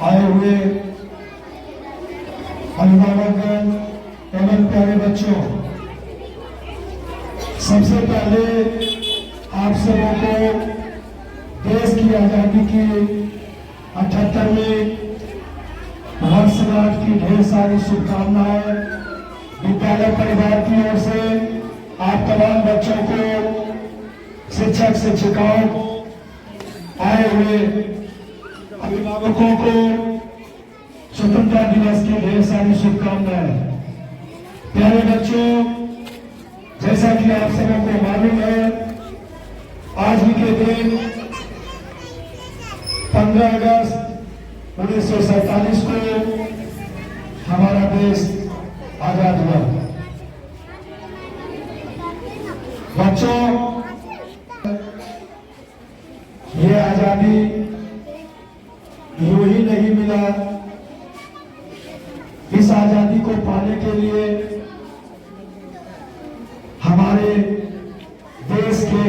आए हुए अभिभावकगण एवं प्यारे बच्चों, सबसे पहले आप सबों को देश की आजादी की 78वीं वर्षगांठ की ढेर सारी शुभकामनाएं विद्यालय परिवार की ओर से आप तमाम बच्चों को, शिक्षक शिक्षिकाओं को, आए हुए अभिभावकों को स्वतंत्रता दिवस की ढेर सारी शुभकामनाएं। प्यारे बच्चों, जैसा कि आप सबों को मालूम है, आज ही के दिन 15 अगस्त 1947 को हमारा देश आजाद हुआ। बच्चों, ये आजादी यूं ही नहीं मिला। इस आजादी को पाने के लिए हमारे देश के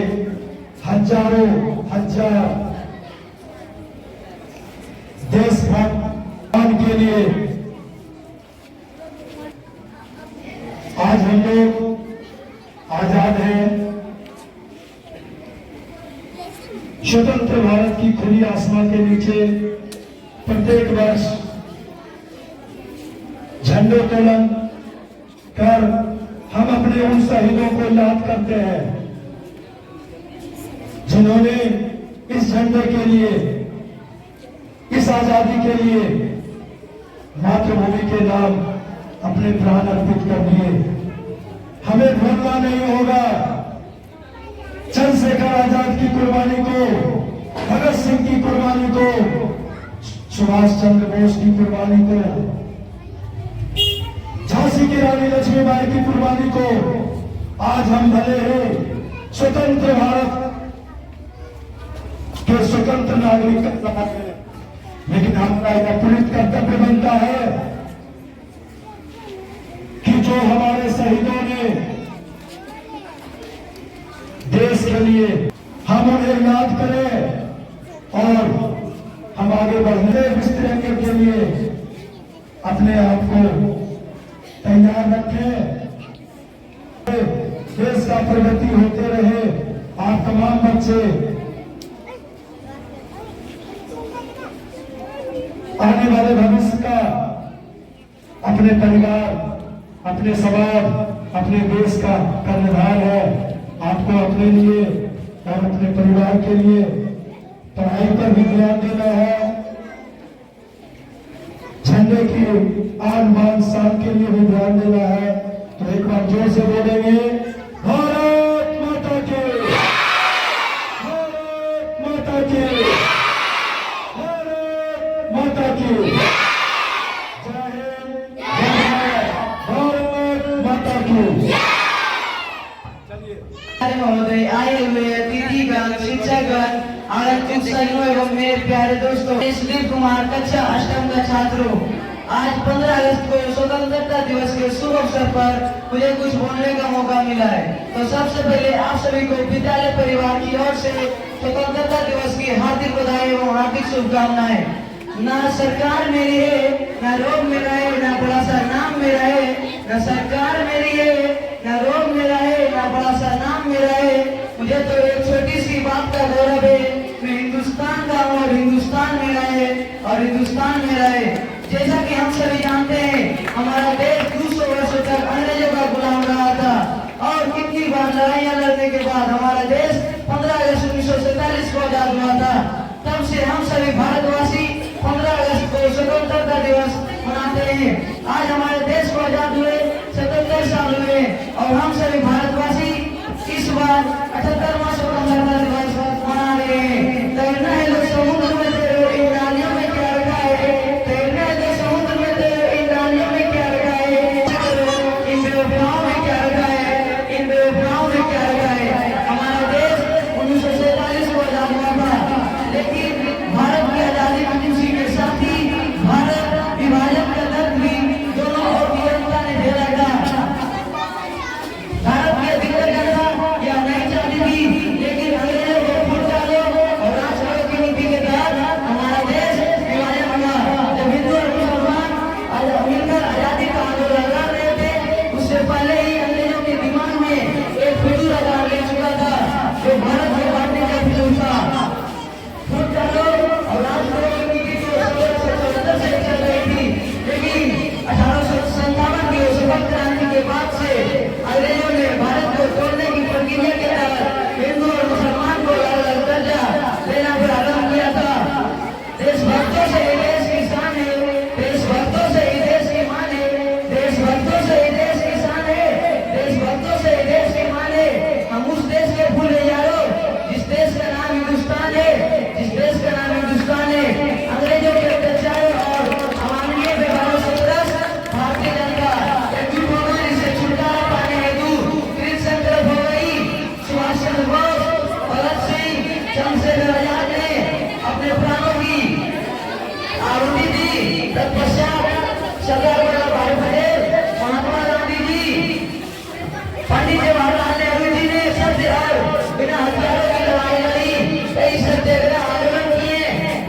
हजारों हजार देशभक्त के लिए आज हम लोग आजाद हैं। स्वतंत्र भारत की खुली आसमान के नीचे प्रत्येक वर्ष झंडोत्तोलन कर हम अपने उन शहीदों को याद करते हैं जिन्होंने इस झंडे के लिए, इस आजादी के लिए मातृभूमि के नाम अपने प्राण अर्पित कर दिए। हमें भूलना नहीं होगा चंद्रशेखर आजाद की कुर्बानी को, भगत सिंह की कुर्बानी को, सुभाष चंद्र बोस की कुर्बानी को, झांसी की रानी लक्ष्मीबाई की कुर्बानी को। आज हम भले हैं स्वतंत्र भारत के स्वतंत्र नागरिक का, लेकिन हमारा यह पुलिस कर्तव्य बनता है कि जो हमारे शहीदों ने देश के लिए, हम उन्हें याद करें और हम आगे बढ़ने विस्तार के लिए अपने आप को तैयार रखें। देश का प्रगति होते रहे। आप तमाम बच्चे आने वाले भविष्य का अपने परिवार, अपने समाज, अपने देश का निर्धारण है। आपको अपने लिए और अपने परिवार के लिए पढ़ाई पर भी ध्यान देना है। झंडे की आन बान शान के लिए भी ध्यान देना है। तो एक बार जोर से बोलेंगे, भारत माता की, भारत माता की, भारत माता की जय हिंद, भारत माता की। महोदय, आए हुए अतिथिगण, शिक्षकगण, आगंतुक सैनिकों एवं मेरे प्यारे दोस्तों, सुधीर कुमार कक्षा 8वीं का छात्रों, आज 15 अगस्त को स्वतंत्रता दिवस के शुभ अवसर पर मुझे कुछ बोलने का मौका मिला है। तो सबसे पहले आप सभी को विद्यालय परिवार की ओर से स्वतंत्रता दिवस की हार्दिक बधाई एवं हार्दिक शुभकामनाएं। ना सरकार मेरी है, ना रोग मेरा है, ना बड़ा सा नाम मेरा है। ना सरकार मेरी है, ना रोग मेरा है, ना बड़ा सा नाम मेरा है। मुझे तो एक छोटी सी बात का गौरव है, मैं हिंदुस्तान का हूँ और हिंदुस्तान मेरा है और हिंदुस्तान मेरा है। जैसा कि हम सभी जानते हैं, हमारा देश 200 वर्षों तक अंग्रेजों का गुलाम रहा था और कितनी बार लड़ाइयाँ लड़ने के बाद हमारा देश 15 अगस्त 1947 को आजाद हुआ था। तब से हम सभी भारतवासी 15 अगस्त को स्वतंत्रता दिवस मनाते हैं। आज हमारे देश को आजाद हुए 77 साल हुए और हम सभी भारतवासी इस बार 78वां स्वतंत्रता दिवस मना रहे हैं। तैरना है लोग समुद्र में, तेरे इन नालियों में क्या रखा है? तैरना है लोग समुद्र में, तेरे इन नालियों में क्या रखा है? इन बेवफाओं में क्या रखा है? इन बेवफाओं में क्या रखा है? हमारा देश 1947 को आजाद हुआ था, लेकिन भारत की आजादी की खुशी के साथ ही भारत विभाजन का दर्द भी दोनों ओर की जनता ने झेला था। भारत की अधिकतर जनता या नहीं चाहती थी, लेकिन अंग्रेजों को फूट डालो और राष्ट्रवाद की नीति के तहत हमारा देश विभाजन हुआ। जब हिंदू और मुसलमान मिलकर आजादी का आंदोलन लड़ रहे थे, उससे पहले ही अंग्रेजों के दिमाग में एक फितूर आकार ले चुका था, जो भारत को बांटने का फितूर था। फूट डालो और राष्ट्रवाद की नीति तो 1774 से चल रही थी, लेकिन 1857 की सफल क्रांति के बाद से अंग्रेजों ने भारत को तोड़ने की प्रक्रिया के तहत हिंदू और मुसलमान को अलग अलग दर्जा देना प्रारंभ किया था। देशभक्तों से ये देश की शान है, देशभक्तों से ये देश की मान है, देशभक्तों से ये देश की शान है, देशभक्तों से ये देश की मान है। हम उस देश के फूल है यारो, जिस देश का नाम हिंदुस्तान है, जिस देश का नाम हिंदुस्तान है। अंग्रेजों के अत्याचार और अमानवीय व्यवहारों से त्रस्त भारतीय जनता एकजुट होकर इसे छुटकारा पाने हेतु कृत संकल्प हो गई। सुभाष चंद्र बोस, भगत सिंह, चंद्रशेखर आजाद ने अपने प्राणों की आहुति दी। तत्पश्चात सरदार वल्लभ भाई पटेल, महात्मा गांधी जी, पंडित जवाहरलाल नेहरू जी ने सत्य और बिना हथियारों की लड़ाई लड़ी, कई सत्याग्रह आंदोलन किए,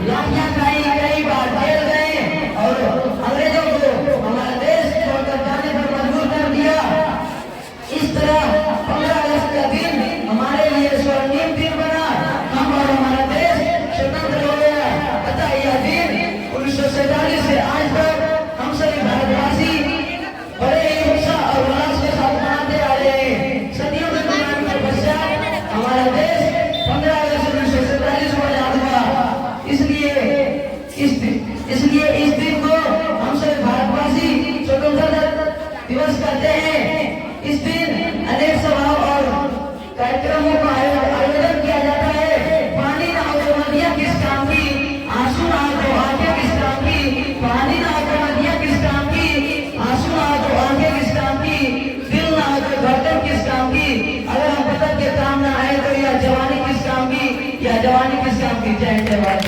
लाठियां खाई, कई बार जेल गए और अंग्रेजों को हमारा देश छोड़कर जाने पर मजबूर कर दिया। इस तरह 15 अगस्त का दिन हमारे लिए स्वर्णिम दिन बना, हम और हमारा देश स्वतंत्र हो गया। अतः यह दिन 1947 से आज तक हम सभी भारतवासी बड़े ही उत्साह और उल्लास के साथ मनाते आ रहे हैं। सदियों के गुलामी के पश्चात हमारा देश 15 अगस्त 1947 को आजाद हुआ। इसलिए इस दिन को हम सभी भारतवासी स्वतंत्रता दिवस करते हैं। इस दिन अनेक सभाओं और कार्यक्रमों का आयोजन किया जाता है। पानी ना हो तो नदियाँ किस काम की, आंसू ना हो तो आंखें किस काम की, पानी ना हो तो नदियाँ किस काम की, आंसू ना हो तो आंखें किस काम की, दिल ना हो तो धड़कन किस काम की, अगर हम बदल के काम ना आए तो यह जवानी किस काम की, यह जवानी किस काम की। जय हिंद, जय भारत।